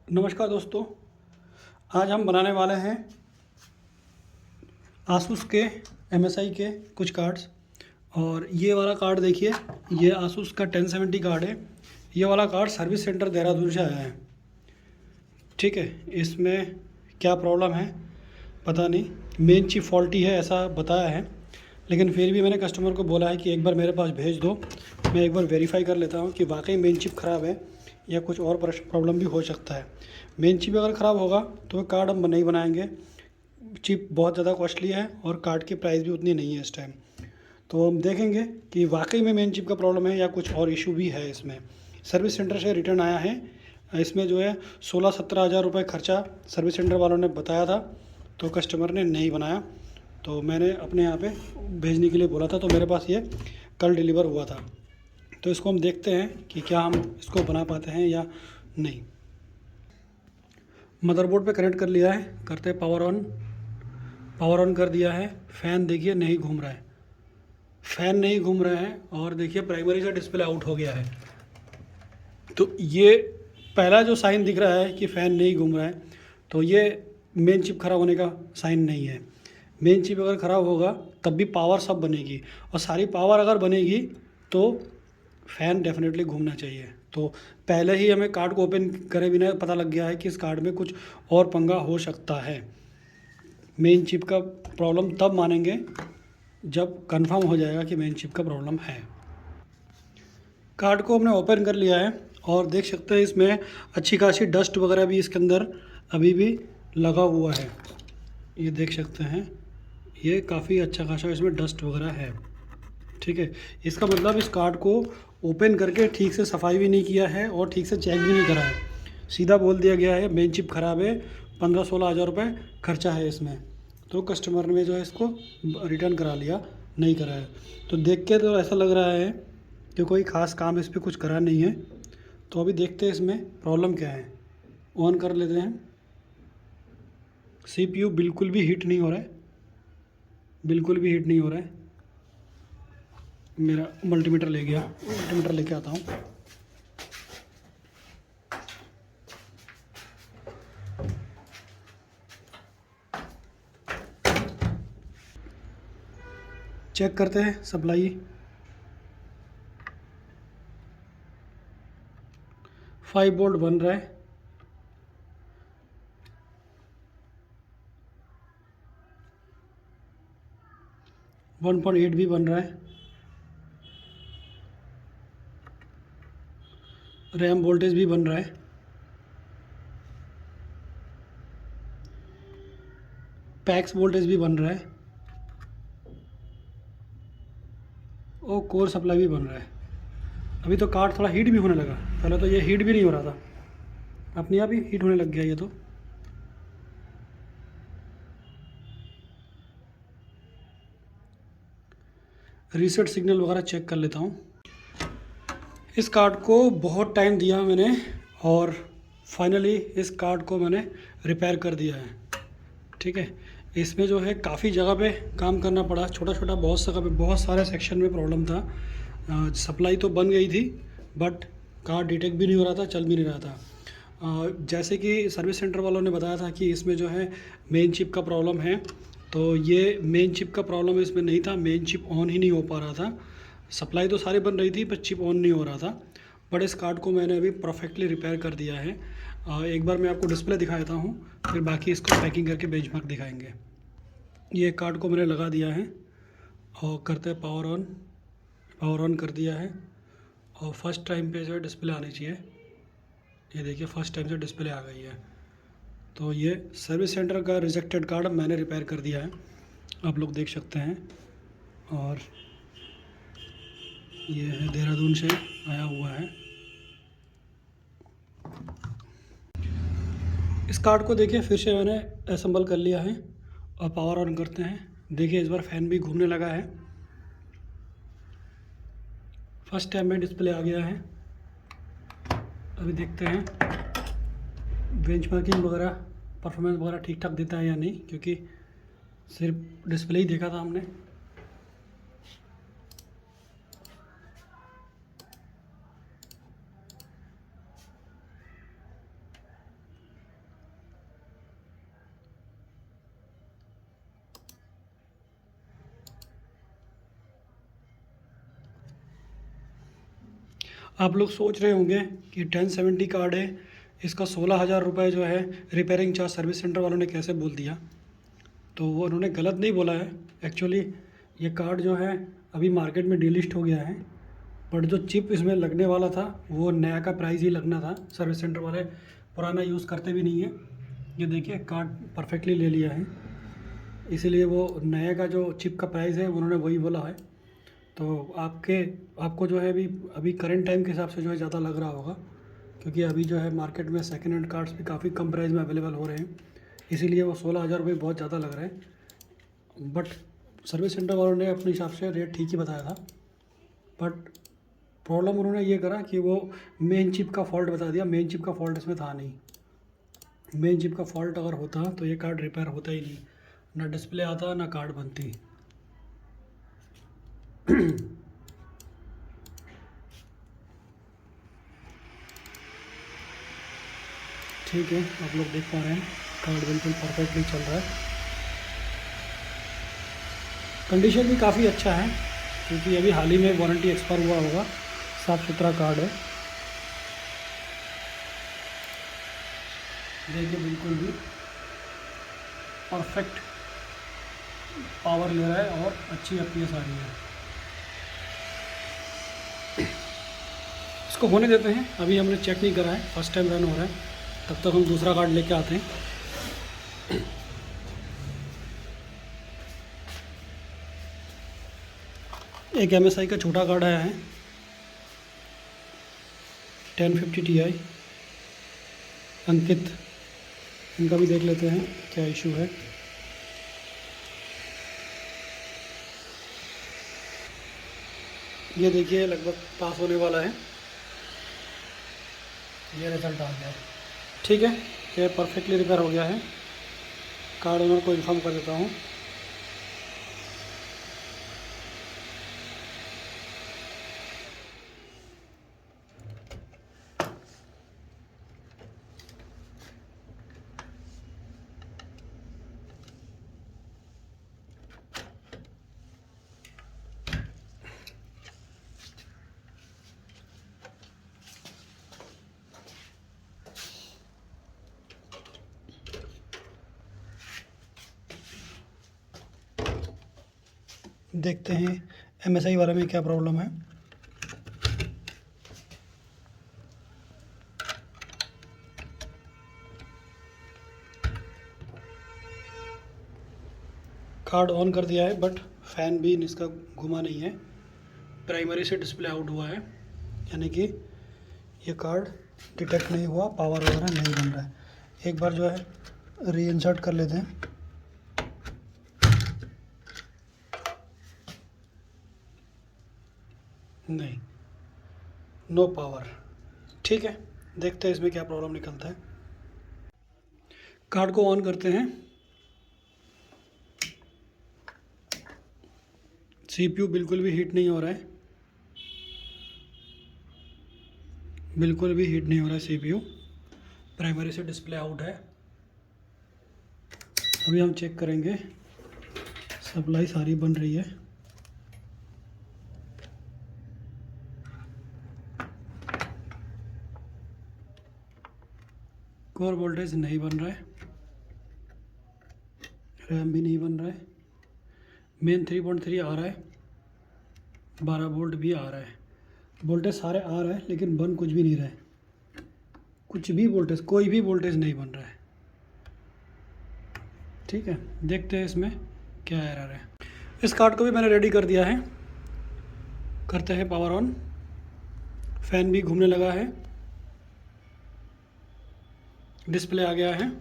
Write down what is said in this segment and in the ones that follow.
नमस्कार दोस्तों। आज हम बनाने वाले हैं आसूस के MSI के कुछ कार्ड्स। और ये वाला कार्ड देखिए, ये आसूस का 1070 कार्ड है। ये वाला कार्ड सर्विस सेंटर देहरादून से आया है। ठीक है, इसमें क्या प्रॉब्लम है पता नहीं, मेन चिप फॉल्टी है ऐसा बताया है, लेकिन फिर भी मैंने कस्टमर को बोला है कि एक बार मेरे पास भेज दो, मैं एक बार वेरीफाई कर लेता हूँ कि वाकई मेन चिप ख़राब है या कुछ और प्रॉब्लम भी हो सकता है। मेन चिप अगर ख़राब होगा तो कार्ड हम नहीं बनाएंगे। चिप बहुत ज़्यादा कॉस्टली है और कार्ड की प्राइस भी उतनी नहीं है इस टाइम। तो हम देखेंगे कि वाकई में मेन चिप का प्रॉब्लम है या कुछ और इशू भी है इसमें। सर्विस सेंटर से रिटर्न आया है। इसमें जो है 16-17 हज़ार रुपये खर्चा सर्विस सेंटर वालों ने बताया था, तो कस्टमर ने नहीं बनाया, तो मैंने अपने यहाँ पे भेजने के लिए बोला था, तो मेरे पास ये कल डिलीवर हुआ था। तो इसको हम देखते हैं कि क्या हम इसको बना पाते हैं या नहीं। मदरबोर्ड पे कनेक्ट कर लिया है, करते पावर ऑन। पावर ऑन कर दिया है। फ़ैन देखिए नहीं घूम रहा है, फ़ैन नहीं घूम रहा है। और देखिए प्राइमरी का डिस्प्ले आउट हो गया है। तो ये पहला जो साइन दिख रहा है कि फ़ैन नहीं घूम रहा है, तो ये मेन चिप ख़राब होने का साइन नहीं है। मेन चिप अगर ख़राब होगा तब भी पावर सब बनेगी, और सारी पावर अगर बनेगी तो फ़ैन डेफिनेटली घूमना चाहिए। तो पहले ही हमें कार्ड को ओपन करे बिना पता लग गया है कि इस कार्ड में कुछ और पंगा हो सकता है। मेन चिप का प्रॉब्लम तब मानेंगे जब कंफर्म हो जाएगा कि मेन चिप का प्रॉब्लम है। कार्ड को हमने ओपन कर लिया है और देख सकते हैं इसमें अच्छी खासी डस्ट वगैरह भी इसके अंदर अभी भी लगा हुआ है। ये देख सकते हैं, ये काफ़ी अच्छा खासा इसमें डस्ट वगैरह है। ठीक है, इसका मतलब इस कार्ड को ओपन करके ठीक से सफाई भी नहीं किया है और ठीक से चेक भी नहीं करा है। सीधा बोल दिया गया है मेन चिप ख़राब है, 15-16 हज़ार रुपये खर्चा है इसमें। तो कस्टमर ने जो है इसको रिटर्न करा लिया, नहीं करा है। तो देख के तो ऐसा लग रहा है कि कोई ख़ास काम इस पर कुछ करा नहीं है। तो अभी देखते हैं इसमें प्रॉब्लम क्या है। ऑन कर लेते हैं। CPU बिल्कुल भी हीट नहीं हो रहा है, बिल्कुल भी हीट नहीं हो रहा है। मेरा मल्टीमीटर ले गया, मल्टीमीटर लेके आता हूँ। चेक करते हैं सप्लाई। 5 वोल्ट बन रहा है। 1.8 भी बन रहा है। रैम वोल्टेज भी बन रहा है। पैक्स वोल्टेज भी बन रहा है और कोर सप्लाई भी बन रहा है। अभी तो कार्ड थोड़ा हीट भी होने लगा, पहले तो ये हीट भी नहीं हो रहा था, अपने आप ही हीट होने लग गया ये तो। रीसेट सिग्नल वगैरह चेक कर लेता हूँ। इस कार्ड को बहुत टाइम दिया मैंने और फाइनली इस कार्ड को मैंने रिपेयर कर दिया है। ठीक है, इसमें जो है काफ़ी जगह पे काम करना पड़ा, छोटा छोटा बहुत जगह पे, बहुत सारे सेक्शन में प्रॉब्लम था। सप्लाई तो बन गई थी बट कार्ड डिटेक्ट भी नहीं हो रहा था, चल भी नहीं रहा था। जैसे कि सर्विस सेंटर वालों ने बताया था कि इसमें जो है मेन चिप का प्रॉब्लम है, तो ये मेन चिप का प्रॉब्लम इसमें नहीं था। मेन चिप ऑन ही नहीं हो पा रहा था। सप्लाई तो सारी बन रही थी पर चिप ऑन नहीं हो रहा था। बट इस कार्ड को मैंने अभी परफेक्टली रिपेयर कर दिया है। एक बार मैं आपको डिस्प्ले दिखा देता हूँ, फिर बाकी इसको पैकिंग करके बेंचमार्क दिखाएंगे। ये कार्ड को मैंने लगा दिया है और करते हैं पावर ऑन। पावर ऑन कर दिया है और फर्स्ट टाइम पे जो है डिस्प्ले आनी चाहिए। ये देखिए फर्स्ट टाइम से डिस्प्ले आ गई है। तो ये सर्विस सेंटर का रिजेक्टेड कार्ड मैंने रिपेयर कर दिया है, आप लोग देख सकते हैं। और ये है देहरादून से आया हुआ है। इस कार्ड को देखिए फिर से मैंने असेंबल कर लिया है और पावर ऑन करते हैं। देखिए इस बार फ़ैन भी घूमने लगा है। फर्स्ट टाइम में डिस्प्ले आ गया है। अभी देखते हैं बेंचमार्किंग वगैरह परफॉर्मेंस वगैरह ठीक ठाक देता है या नहीं, क्योंकि सिर्फ डिस्प्ले ही देखा था हमने। आप लोग सोच रहे होंगे कि 1070 कार्ड है, इसका 16,000 रुपये जो है रिपेयरिंग चार्ज सर्विस सेंटर वालों ने कैसे बोल दिया। तो वो उन्होंने गलत नहीं बोला है। एक्चुअली ये कार्ड जो है अभी मार्केट में डीलिस्ट हो गया है, बट जो चिप इसमें लगने वाला था वो नया का प्राइस ही लगना था। सर्विस सेंटर वाले पुराना यूज़ करते भी नहीं है। ये देखिए कार्ड परफेक्टली ले लिया है, इसीलिए वो नए का जो चिप का प्राइस है उन्होंने वही बोला है। तो आपको जो है अभी अभी करंट टाइम के हिसाब से जो है ज़्यादा लग रहा होगा, क्योंकि अभी जो है मार्केट में सेकेंड हैंड कार्ड्स भी काफ़ी कम प्राइस में अवेलेबल हो रहे हैं, इसीलिए वो 16,000 रुपये बहुत ज़्यादा लग रहे हैं। बट सर्विस सेंटर वालों ने अपने हिसाब से रेट ठीक ही बताया था। बट प्रॉब्लम उन्होंने ये करा कि वो मेन चिप का फॉल्ट बता दिया। मेन चिप का फॉल्ट इसमें था नहीं। मेन चिप का फॉल्ट अगर होता तो ये कार्ड रिपेयर होता ही नहीं, ना डिस्प्ले आता ना कार्ड बनती। ठीक है, आप लोग देख पा रहे हैं कार्ड बिल्कुल परफेक्टली चल रहा है। कंडीशन भी काफ़ी अच्छा है, क्योंकि अभी हाल ही में वारंटी एक्सपायर हुआ होगा। साफ़ सुथरा कार्ड है, देखिए बिल्कुल भी परफेक्ट पावर ले रहा है और अच्छी FPS आ रही है। इसको होने देते हैं, अभी हमने चेक नहीं करा है, फर्स्ट टाइम रन हो रहा है, तब तक हम दूसरा कार्ड लेके आते हैं। एक MSI का छोटा कार्ड आया है 1050 Ti, अंकित, इनका भी देख लेते हैं क्या इशू है। ये देखिए लगभग पास होने वाला है, ये रिजल्ट आ गया है। ठीक है, ये परफेक्टली रिपेयर हो गया है। कार्ड ओनर को इन्फॉर्म कर देता हूँ। देखते हैं MSI वाले में क्या प्रॉब्लम है। कार्ड ऑन कर दिया है, बट फ़ैन भी इसका घुमा नहीं है। प्राइमरी से डिस्प्ले आउट हुआ है, यानी कि ये कार्ड डिटेक्ट नहीं हुआ, पावर वगैरह नहीं बन रहा है। एक बार जो है री इंसर्ट कर लेते हैं। नहीं, नो पावर। ठीक है, देखते हैं इसमें क्या प्रॉब्लम निकलता है। कार्ड को ऑन करते हैं। CPU बिल्कुल भी हीट नहीं हो रहा है, बिल्कुल भी हीट नहीं हो रहा है CPU। प्राइमरी से डिस्प्ले आउट है। अभी हम चेक करेंगे, सप्लाई सारी बन रही है। कोर वोल्टेज नहीं बन रहा है, रैम भी नहीं बन रहा है। मेन 3.3 आ रहा है, 12 वोल्ट भी आ रहा है। वोल्टेज सारे आ रहा है, लेकिन बन कुछ भी नहीं रहा है। कुछ भी वोल्टेज, कोई भी वोल्टेज नहीं बन रहा है। ठीक है, देखते हैं इसमें क्या एरर है। इस कार्ड को भी मैंने रेडी कर दिया है। करते हैं पावर ऑन। फ़ैन भी घूमने लगा है, डिस्प्ले आ गया है।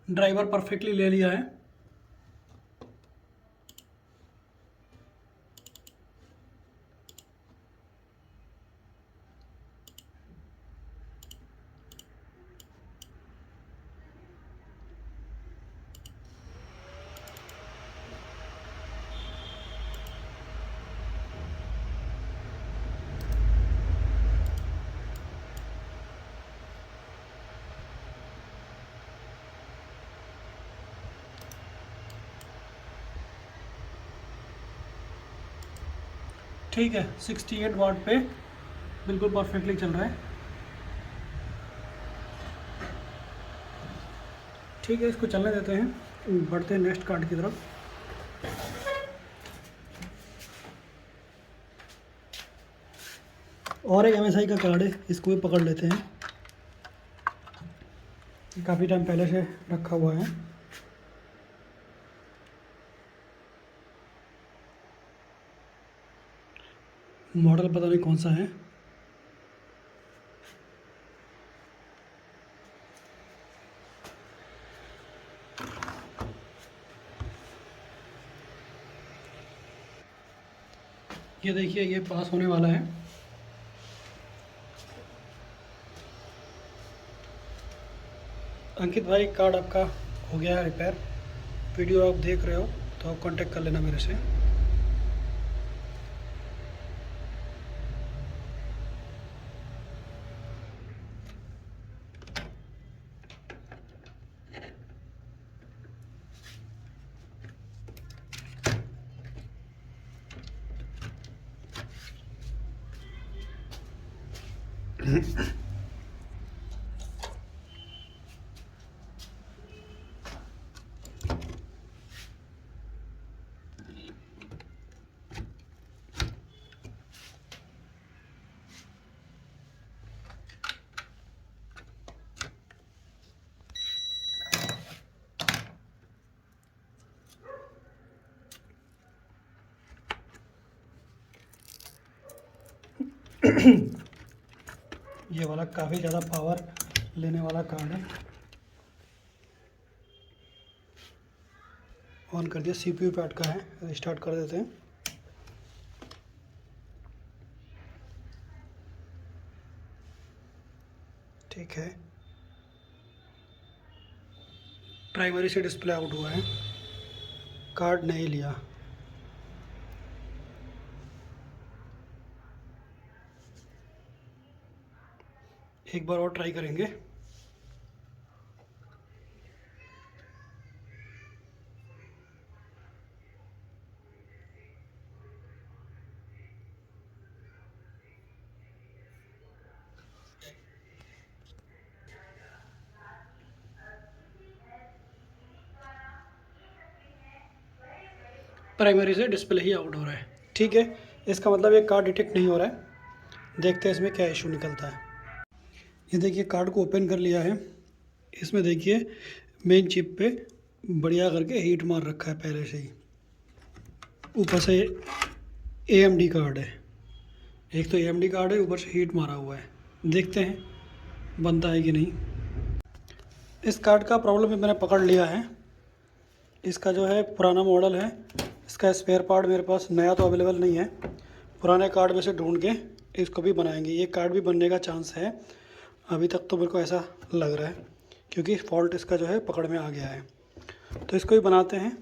ड्राइवर परफेक्टली ले लिया है। ठीक है, 68 वाट पे बिल्कुल परफेक्टली चल रहा है। ठीक है, इसको चलने देते हैं, बढ़ते हैं नेक्स्ट कार्ड की तरफ। और एक MSI का कार्ड है, इसको भी पकड़ लेते हैं। काफ़ी टाइम पहले से रखा हुआ है। मॉडल पता नहीं कौन सा है। ये देखिए, ये पास होने वाला है। अंकित भाई, कार्ड आपका हो गया है रिपेयर। वीडियो आप देख रहे हो तो आप कांटेक्ट कर लेना मेरे से। ये वाला काफ़ी ज़्यादा पावर लेने वाला कार्ड है। ऑन कर दिया, CPU पे अटका है, स्टार्ट कर देते हैं। ठीक है, प्राइमरी से डिस्प्ले आउट हुआ है, कार्ड नहीं लिया। एक बार और ट्राई करेंगे। प्राइमरी से डिस्प्ले ही आउट हो रहा है। ठीक है, इसका मतलब ये कार्ड डिटेक्ट नहीं हो रहा है। देखते हैं इसमें क्या इशू निकलता है। ये देखिए, कार्ड को ओपन कर लिया है। इसमें देखिए मेन चिप पे बढ़िया करके हीट मार रखा है पहले से ही। ऊपर से AMD कार्ड है, एक तो AMD कार्ड है, ऊपर से हीट मारा हुआ है। देखते हैं बनता है कि नहीं। इस कार्ड का प्रॉब्लम भी मैंने पकड़ लिया है। इसका जो है पुराना मॉडल है, इसका स्पेयर पार्ट मेरे पास नया तो अवेलेबल नहीं है। पुराने कार्ड में से ढूंढ के इसको भी बनाएंगे। ये कार्ड भी बनने का चांस है, अभी तक तो मेरे को ऐसा लग रहा है, क्योंकि फॉल्ट इसका जो है पकड़ में आ गया है। तो इसको भी बनाते हैं।